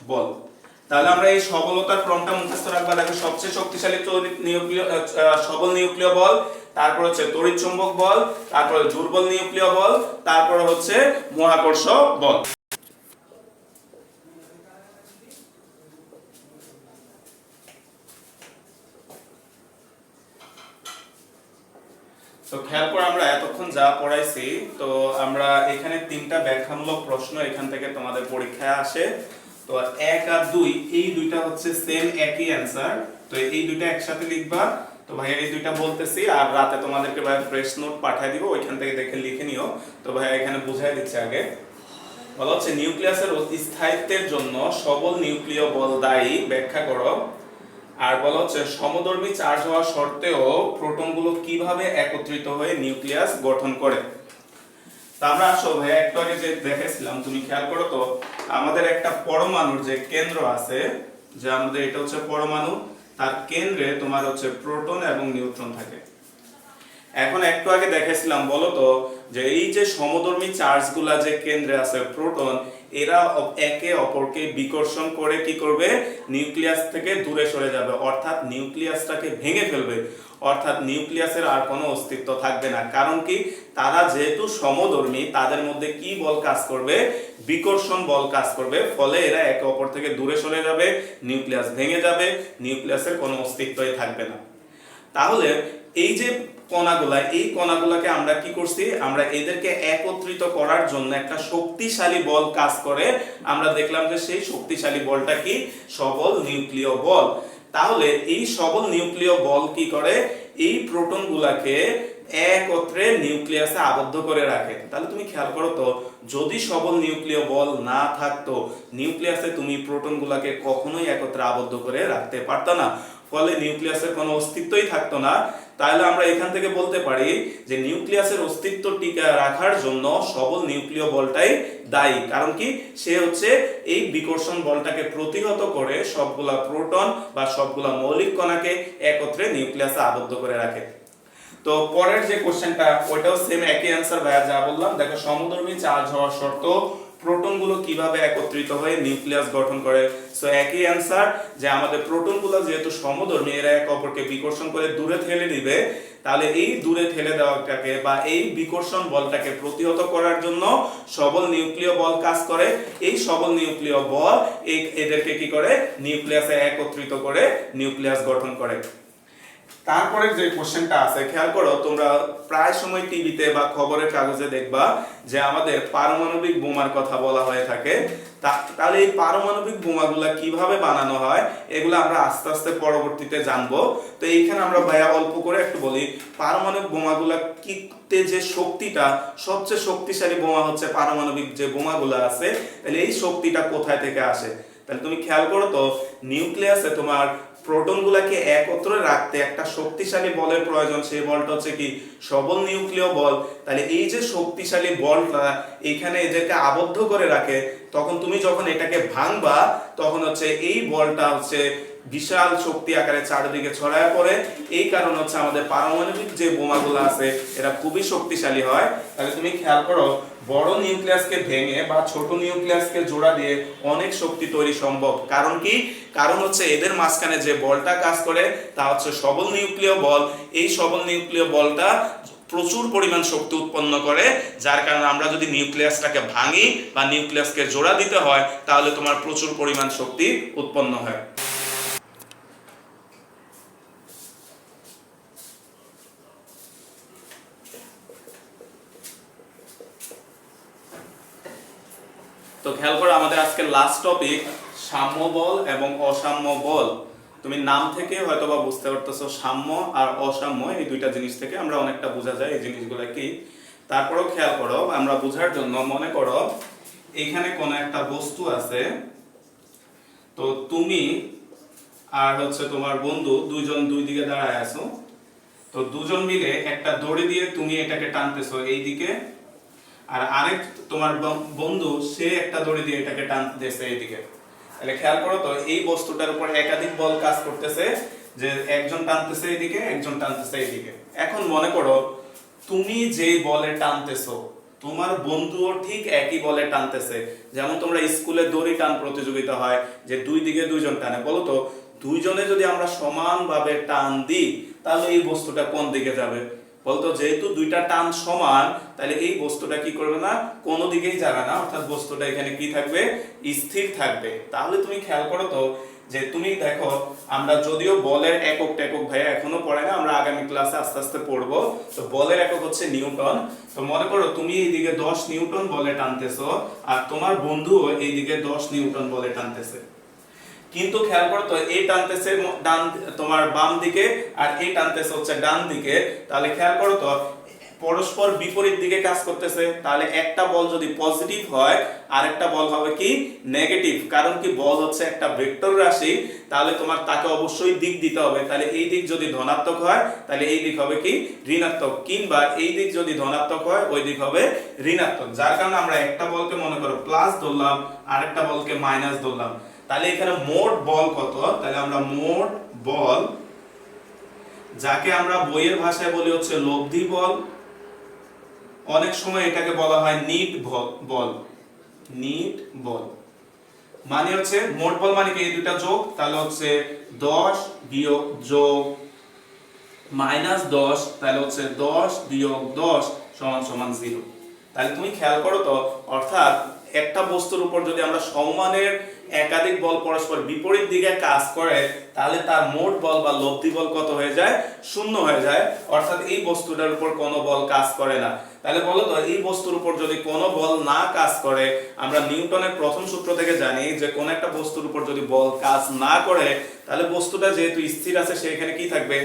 [SPEAKER 1] বল। তাহলে আমরা এই সবলতার ক্রমটা মুখস্থ রাখবা। দেখো সবচেয়ে শক্তিশালী সবল নিউক্লিয় বল, তারপর হচ্ছে তড়িৎ চুম্বক বল, তারপরে দুর্বল নিউক্লিয় বল, তারপর হচ্ছে মহাকর্ষ বল। তো খেয়াল করে আমরা এতক্ষণ যা পড়াইছি, তো আমরা এখানে তিনটা ব্যাখ্যামূলক প্রশ্ন এখান থেকে তোমাদের পরীক্ষায় আসে। তো 1 আর 2 এই দুইটা হচ্ছে সেম একই অ্যানসার, তো এই দুইটা একসাথে লিখবা। তো ভাই এই দুইটা বলতেছি আর রাতে তোমাদেরকে ভাই ফ্রেশ নোট পাঠিয়ে দিব, ওইখান থেকে দেখে লিখে নিও। তো ভাই এখানে বুঝাই দিচ্ছি আগে। বলা হচ্ছে নিউক্লিয়াসের স্থায়িত্বের জন্য সবল নিউক্লিয় বল দায়ী, ব্যাখ্যা করো। আর বলা হচ্ছে সমধর্মী চার্জ হওয়া সত্ত্বেও প্রোটনগুলো কিভাবে একত্রিত হয়ে নিউক্লিয়াস গঠন করে। তা আমরা আসো ভাই একটু আগে যে দেখেছিলাম, তুমি খেয়াল করো তো, আমাদের একটা পরমাণুর যে কেন্দ্র আছে, যে আমাদের এটা হচ্ছে পরমাণু, তার কেন্দ্রে তোমার হচ্ছে প্রোটন এবং নিউট্রন থাকে। এখন একটু আগে দেখাইছিলাম বলো তো যে এই যে সমধর্মী চার্জগুলা যে কেন্দ্রে আছে প্রোটন, এরা একে অপরকে বিকর্ষণ করে কি করবে, নিউক্লিয়াস থেকে দূরে সরে যাবে, অর্থাৎ নিউক্লিয়াসটাকে ভেঙে ফেলবে, অর্থাৎ নিউক্লিয়াসের আর কোনো অস্তিত্ব থাকবে না। কারণ কি, তারা যেহেতু সমধর্মী, তাদের মধ্যে কি বল কাজ করবে, বিকর্ষণ বল কাজ করবে, ফলে এরা একে অপর থেকে দূরে সরে যাবে, নিউক্লিয়াস ভেঙে যাবে, নিউক্লিয়াসের কোনো অস্তিত্বই থাকবে না। তাহলে এই যে কণাগুলা, এই কণাগুলাকে আমরা কি করছি, আমরা এদেরকে একত্রিত করার জন্য একটা শক্তিশালী বল কাজ করে। আমরা দেখলাম যে সেই শক্তিশালী বলটা কি, সবল নিউক্লিয় বল। তাহলে এই সবল নিউক্লিয় বল কি করে, এই প্রোটন গুলাকে একত্রে নিউক্লিয়াসে আবদ্ধ করে রাখে। তাহলে তুমি খেয়াল করো তো, যদি সবল নিউক্লিয় বল না থাকতো, নিউক্লিয়াসে তুমি প্রোটন গুলাকে কখনোই একত্রে আবদ্ধ করে রাখতে পারতো না, ফলে নিউক্লিয়াসের কোনো অস্তিত্বই থাকতো না। তাহলে আমরা এখান থেকে বলতে পারি যে নিউক্লিয়াসের অস্তিত্ব টিকে রাখার জন্য সবল নিউক্লিয় বলটাই দায়ী। কারণ কি, সে হচ্ছে এই বিকর্ষণ বলটাকে প্রতিহত করে সবগুলা প্রোটন বা সবগুলা মৌলিক কণাকে একত্রে নিউক্লিয়াসে আবদ্ধ করে রাখে। তো পরের যে কোশ্চেনটা, ওইটাও সেম একই অ্যান্সার ভাইয়া যা বললাম। দেখো, সমধর্মী চার্জ হওয়ার শর্ত প্রোটনগুলো কিভাবে একত্রিত হয়ে নিউক্লিয়াস গঠন করে। সো একই অ্যান্সার, যে আমাদের প্রোটনগুলো যেহেতু সমধর্মী, এরা একে অপরকে বিকর্ষণ করে দূরে ঠেলে দিবে। তাহলে এই দূরে ঠেলে দেওয়াটাকে বা এই বিকর্ষণ বলটাকে প্রতিহত করার জন্য সবল নিউক্লিয় বল কাজ করে। এই সবল নিউক্লিয় বল এদেরকে কি করে, নিউক্লিয়াসে একত্রিত করে নিউক্লিয়াস গঠন করে। তারপরে যে কোশ্চেনটা আছে, খেয়াল করো, তোমরা প্রায় সময় টিভিতে বা খবরের কাগজে দেখবা যে আমাদের পারমাণবিক বোমার কথা বলা হয়ে থাকে। তাহলে এই পারমাণবিক বোমাগুলা কিভাবে বানানো হয়, এগুলো আমরা আস্তে আস্তে পরবর্তীতে জানবো। তো এইখানে আমরা ভাইয়া অল্প করে একটু বলি, পারমাণবিক বোমাগুলা কিতে যে শক্তিটা, সবচেয়ে শক্তিশালী বোমা হচ্ছে পারমাণবিক যে বোমাগুলা আছে, তাহলে এই শক্তিটা কোথায় থেকে আসে। তাহলে তুমি খেয়াল করো তো, নিউক্লিয়াসে তোমার প্রোটনগুলোকে একত্রে রাখতে একটা শক্তিশালী বলের প্রয়োজন। সেই বলটা হচ্ছে কি, সবল নিউক্লিয় বল। তাহলে এই যে শক্তিশালী বলটা এখানে এদেরকে আবদ্ধ করে রাখে, তখন তুমি যখন এটাকে ভাঙবা, তখন হচ্ছে এই বলটা হচ্ছে বিশাল শক্তি আকারে চারিদিকে ছড়ায় পড়ে। এই কারণ হচ্ছে আমাদের পারমাণবিক যে বোমাগুলো আছে, এরা খুবই শক্তিশালী হয়। তাহলে তুমি খেয়াল করো, বড় নিউক্লিয়াসকে ভেঙে বা ছোট নিউক্লিয়াসকে জোড়া দিয়ে অনেক শক্তি তৈরি সম্ভব। কারণ কি, কারণ হচ্ছে এদের মাঝখানে যে বলটা কাজ করে তা হচ্ছে সবল নিউক্লিয় বল। এই সবল নিউক্লিয় বলটা প্রচুর পরিমাণ শক্তি উৎপন্ন করে, যার কারণে আমরা যদি নিউক্লিয়াসটাকে ভাঙি বা নিউক্লিয়াসকে জোড়া দিতে হয়, তাহলে তোমার প্রচুর পরিমাণ শক্তি উৎপন্ন হয়। তো খেয়াল করো, আমাদের আজকে লাস্ট টপিক সাম্য বল এবং অসাম্য বল। তুমি নাম থেকে হয়তোবা বুঝতে পারতেছো, সাম্য আর অসাম্য এই দুইটা জিনিস থেকে আমরা অনেকটা বোঝা যায় এই জিনিসগুলো কি। তারপরেও খেয়াল করো, আমরা বোঝার জন্য মনে করো এখানে কোন একটা বস্তু আছে, তো তুমি আর হচ্ছে তোমার বন্ধু দুইজন দুই দিকে দাঁড়ায় আছো। তো দুজন মিলে একটা দড়ি দিয়ে তুমি এটাকে টানতেছো এইদিকে, আর আরেক তোমার বন্ধু সে একটা দড়ি দিয়ে এটাকে টানতেছে এইদিকে। তাহলে খেয়াল করো তো, এই বস্তুটার উপর একাধিক বল কাজ করতেছে, যে একজন টানতেছে এইদিকে, একজন টানতেছে এইদিকে। এখন মনে করো, তুমি যে বলে টানতেছো, তোমার বন্ধুও ঠিক একই বলে টানতেছে। যেমন তোমরা স্কুলে দড়ি টান প্রতিযোগিতা হয়, যে দুই দিকে দুইজন টানে। বলো তো, দুইজনে যদি আমরা সমানভাবে টান দিই, তাহলে এই বস্তুটা কোন দিকে যাবে? বলতো, যেহেতু দুইটা টান সমান, তাহলে এই বস্তুটা কি করবে না, কোনো দিকেই যাবে না, অর্থাৎ বস্তুটা এখানে কি থাকবে, স্থির থাকবে। তাহলে তুমি খেয়াল করো তো, যে তুমি দেখো, আমরা যদিও বলের একক টেকক ভাইয়া এখনো পড়াই না, আমরা আগামী ক্লাসে আস্তে আস্তে পড়বো। তো বলের একক হচ্ছে নিউটন। তো মনে করো, তুমি এইদিকে 10 নিউটন বলে টানতেছো, আর তোমার বন্ধু এইদিকে 10 নিউটন বলে টানতেছে। কিন্তু খেয়াল করো তো, এই টানতেছে ডান তোমার বাম দিকে, আর এই টানতেছে হচ্ছে ডান দিকে। তাহলে খেয়াল করো তো, পরস্পর বিপরীত দিকে কাজ করতেছে। তাহলে একটা বল যদি পজিটিভ হয়, আরেকটা বল হবে কি, নেগেটিভ। কারণ কি, বল হচ্ছে একটা ভেক্টর রাশি, তাহলে তোমার তাকে অবশ্যই দিক দিতে হবে। তাহলে এই দিক যদি ধনাত্মক হয়, তাহলে এই দিক হবে কি, ঋণাত্মক, কিংবা এই দিক যদি ধনাত্মক হয়, ওই দিক হবে ঋণাত্মক। যার কারণে আমরা একটা বলকে মনে করো প্লাস ধরলাম, আরেকটা বলকে মাইনাস ধরলাম। তাহলে এখানে মোট বল কত, তাহলে আমরা মোট বল, যাকে আমরা বইয়ের ভাষায় বলি হচ্ছে লব্ধি বল, অনেক সময় এটাকে বলা হয় নিট বল, নিট বল মানে হচ্ছে মোট বল মানে কি এই দুটো যোগ, তাহলে হচ্ছে 10 বিয়োগ যোগ -10, তাহলে হচ্ছে 10 বিয়োগ 10 সমান সমান 0। তাহলে তুমি খেয়াল করো তো, অর্থাৎ একটা বস্তুর উপর যদি আমরা সমমানের একাধিক বল পরস্পর বিপরীত দিকে কাজ করে, তাহলে তার মোট বল বা লব্ধি বল কত হয়ে যায়, 0 হয়ে যায়। অর্থাৎ এই বস্তুটার উপর কোনো বল কাজ করে না। তাহলে বলো তো, এই বস্তুর উপর যদি কোনো বল না কাজ করে, আমরা নিউটনের প্রথম সূত্র থেকে জানি যে কোন একটা বস্তুর উপর যদি বল কাজ না করে, তাহলে বস্তুটা যেহেতু স্থির আছে সেখানে কি থাকবে,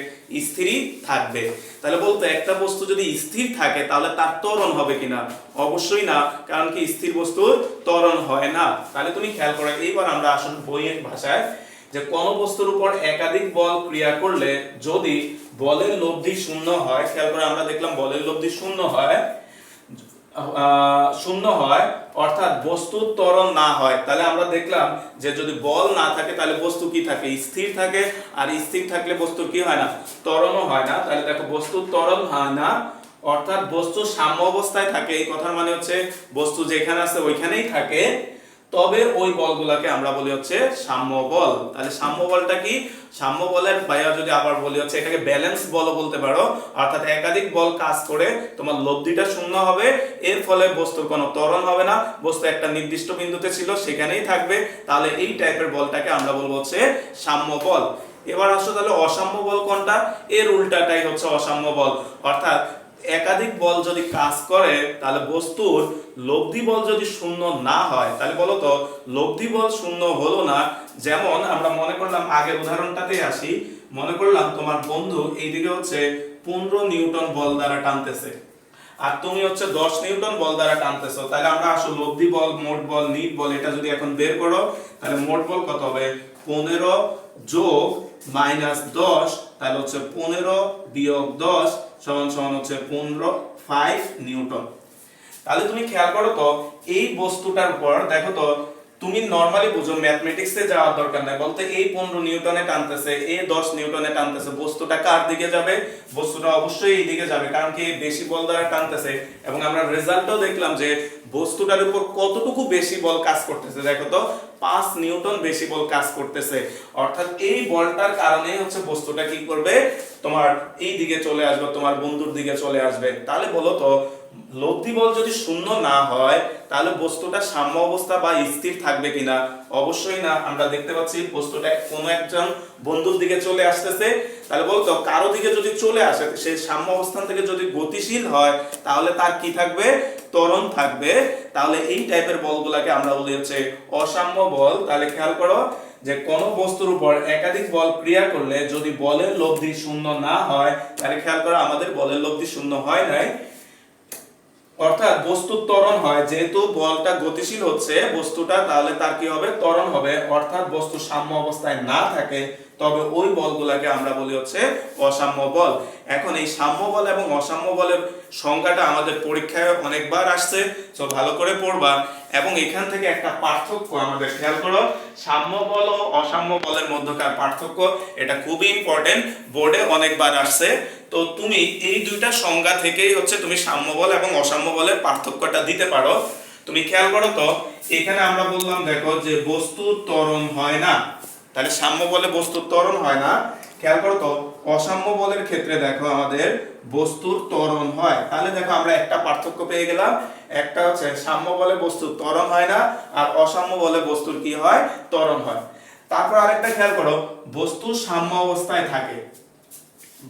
[SPEAKER 1] স্থিরই থাকবে। তাহলে বলতো একটা বস্তু যদি স্থির থাকে তাহলে তার ত্বরণ হবে কিনা, অবশ্যই না, কারণ কি স্থির বস্তুর ত্বরণ হয় না। তাহলে তুমি খেয়াল করো, এইবার আমরা আসলে বইয়ের ভাষায় যে কোন বস্তুর উপর একাধিক বল ক্রিয়া করলে যদি বলের লব্ধি 0 হয়, খেয়াল করে আমরা দেখলাম বলের লব্ধি 0 হয়, 0 হয় অর্থাৎ বস্তুর ত্বরণ না হয়। তাহলে আমরা দেখলাম যে যদি বল না থাকে তাহলে বস্তু কি থাকে, স্থির থাকে, আর স্থির থাকলে বস্তুর কি হয় না, ত্বরণও হয় না। তাহলে দেখো বস্তুর ত্বরণ হয় না অর্থাৎ বস্তু সাম্য অবস্থায় থাকে, এই কথার মানে হচ্ছে বস্তু যেখানে আছে ওইখানেই থাকে, তবে ওই বলগুলোকে আমরা বলি হচ্ছে সাম্য বল। তাহলে সাম্য বলটা কি, সাম্য বলের বাইরে যদি আবার বলি হচ্ছে এটাকে ব্যালেন্স বলও বলতে পারো, অর্থাৎ একাধিক বল কাজ করে তোমার লব্ধিটা 0 হবে, এর ফলে বস্তুর কোনো ত্বরণ হবে না, বস্তু একটা নির্দিষ্ট বিন্দুতে ছিল সেখানেই থাকবে। তাহলে এই টাইপের বলটাকে আমরা বলবো হচ্ছে সাম্য বল। এবার আসো তাহলে অসাম্য বল কোনটা, এর উল্টাটাই হচ্ছে অসাম্য বল। অর্থাৎ একাধিক বল যদি কাজ করে তাহলে বস্তুর লব্ধি বল যদি 0 না হয়, তাহলে বলো তো লব্ধি বল 0 হলো না। যেমন আমরা মনে করলাম, আগের উদাহরণটাতেই আসি, মনে করলাম তোমার বন্ধু এইদিকে হচ্ছে 15 নিউটন বল দ্বারা টানতেছে, আর তুমি হচ্ছে 10 নিউটন বল দ্বারা টানতেছো। তাহলে আমরা আসলে লব্ধি বল, মোট বল, নিট বল এটা যদি এখন বের করো, তাহলে মোট বল কত হবে, 15 যোগ -10, তাহলে হচ্ছে 15 বিয়োগ 10 সমান সমান হচ্ছে 5 নিউটন। তাহলে তুমি খেয়াল করো তো, এই বস্তুটার উপর দেখো তো, তুমি নরমালি বুঝো, ম্যাথমেটিক্সে যাওয়ার দরকার নাই, বলতে এই 15 নিউটনে টানতেছে, এই 10 নিউটনে টানতেছে, বস্তুটা কার দিকে যাবে, বস্তুটা অবশ্যই এই দিকে যাবে, কারণ কি বেশি বল দ্বারা টানতেছে। এবং আমরা রেজাল্টও দেখলাম যে বস্তুটার উপর কতটুকু বেশি বল কাজ করতেছে, দেখো তো 5 নিউটন বেশি বল কাজ করতেছে। অর্থাৎ এই বলটার কারণে হচ্ছে বস্তুটা কি করবে, তোমার এই দিকে চলে আসবে, তোমার বন্ধুর দিকে চলে আসবে। তাহলে বলো তো, লব্ধি বল যদি 0 না হয় তাহলে বস্তুটা সাম্য অবস্থা বা স্থির থাকবে কিনা, অবশ্যই না। আমরা দেখতে পাচ্ছি বস্তুটা কোনো একজন বন্ধুর দিকে চলে আসতেছে, তাহলে বলতো কারো দিকে যদি চলে আসে, সেই সাম্য অবস্থান থেকে যদি গতিশীল হয় তাহলে তার কি থাকবে, ত্বরণ থাকবে। তাহলে এই টাইপের বলগুলোকে আমরা বলি হচ্ছে অসাম্য বল। তাহলে খেয়াল করো যে কোন বস্তুর উপর একাধিক বল ক্রিয়া করলে যদি বলের লব্ধি 0 না হয়, তাহলে খেয়াল করো আমাদের বলের লব্ধি 0 হয় নাই, অর্থাৎ বস্তুর ত্বরণ হয়, যেহেতু বলটা গতিশীল হচ্ছে বস্তুটা, তাহলে তার কি হবে, ত্বরণ হবে। অর্থাৎ বস্তু সাম্য অবস্থায় না থাকে, তবে ওই বলগুলোকে আমরা বলি হচ্ছে অসাম্য বল। এখন এই সাম্য বল এবং অসাম্য বলের সংজ্ঞাটা আমাদের পরীক্ষায় অনেকবার আসছে, তো ভালো করে পড়বা। এবং এখান থেকে একটা পার্থক্য আমাদের খেয়াল করো, সাম্য বল ও অসাম্য বলের মধ্যকার পার্থক্য, এটা খুবই ইম্পর্টেন্ট, বোর্ডে অনেকবার আসছে। তো তুমি এই দুইটা সংজ্ঞা থেকেই হচ্ছে তুমি সাম্য বল এবং অসাম্য বলের পার্থক্যটা দিতে পারো। তুমি খেয়াল করো তো, এখানে আমরা বললাম দেখো যে বস্তুর ত্বরণ হয় না, তাহলে সাম্য বলে বস্তুর ত্বরণ হয় না। খেয়াল করো তো, অসাম্য বলের ক্ষেত্রে দেখো আমাদের বস্তুর ত্বরণ হয়। তাহলে দেখো আমরা একটা পার্থক্য পেয়ে গেলাম, একটা হচ্ছে সাম্য বলে বস্তুর ত্বরণ হয় না, আর অসাম্য বলে বস্তুর কি হয়, ত্বরণ হয়। তারপর আরেকটা খেয়াল করো, বস্তু সাম্য অবস্থায় থাকে,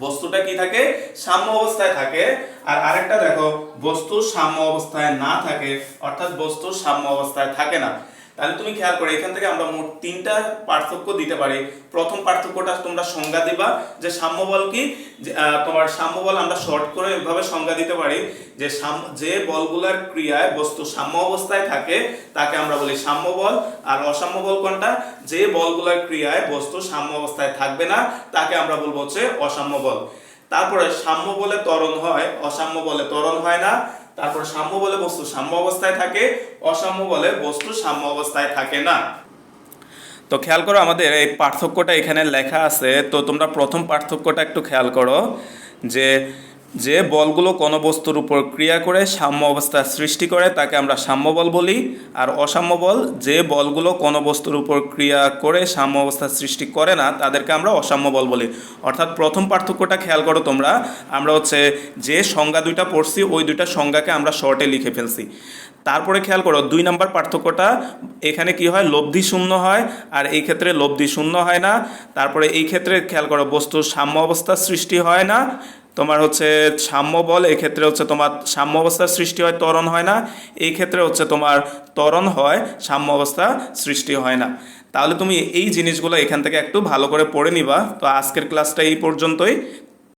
[SPEAKER 1] বস্তুটা কি থাকে, সাম্য অবস্থায় থাকে। আর আরেকটা দেখো, বস্তু সাম্য অবস্থায় না থাকে, অর্থাৎ বস্তু সাম্য অবস্থায় থাকে না। তাহলে তুমি খেয়াল করো, এখান থেকে আমরা মোট 3টা পার্থক্য দিতে পারি। প্রথম পার্থক্যটা তোমরা সংজ্ঞা দিবা যে সাম্য বল কি, তোমার সাম্য বল আমরা শর্ট করে এভাবে সংজ্ঞা দিতে পারি যে যে বলগুলোর ক্রিয়ায় বস্তু সাম্য অবস্থায় থাকে তাকে আমরা বলি সাম্য বল। আর অসাম্য বল কোনটা, যে বলগুলোর ক্রিয়ায় বস্তু সাম্য অবস্থায় থাকবে না তাকে আমরা বলবো হচ্ছে অসাম্য বল। তারপরে সাম্য বলে ত্বরণ হয়, অসাম্য বলে ত্বরণ হয় না। তারপর সাম্য বলে বস্তু সাম্য অবস্থায় থাকে, অসাম্য বলে বস্তু সাম্য অবস্থায় থাকে না। তো খেয়াল করো আমাদের এই পার্থক্যটা এখানে লেখা আছে, তো তোমরা প্রথম পার্থক্যটা একটু খেয়াল করো যে যে বলগুলো কোনো বস্তুর উপর ক্রিয়া করে সাম্য অবস্থা সৃষ্টি করে তাকে আমরা সাম্য বল বলি, আর অসাম্য বল যে বলগুলো কোনো বস্তুর উপর ক্রিয়া করে সাম্য অবস্থা সৃষ্টি করে না তাদেরকে আমরা অসাম্য বল বলি। অর্থাৎ প্রথম পার্থক্যটা খেয়াল করো তোমরা, আমরা হচ্ছে যে সংজ্ঞা দুইটা পড়ছি ওই দুইটা সংজ্ঞাকে আমরা শর্টে লিখে ফেলছি। তারপরে খেয়াল করো 2 নম্বর পার্থক্যটা, এখানে কি হয় লব্ধি শূন্য হয় আর এই ক্ষেত্রে লব্ধি শূন্য হয় না। তারপরে এই ক্ষেত্রে খেয়াল করো বস্তুর সাম্য অবস্থার সৃষ্টি হয় না, তোমার হচ্ছে সাম্য বল এই ক্ষেত্রে হচ্ছে তোমার সাম্য অবস্থার সৃষ্টি হয়, ত্বরণ হয় না। এই ক্ষেত্রে হচ্ছে তোমার ত্বরণ হয়, সাম্য অবস্থা সৃষ্টি হয় না। তাহলে তুমি এই জিনিসগুলো এখান থেকে একটু ভালো করে পড়ে নিবা। তো আজকের ক্লাসটা এই পর্যন্তই।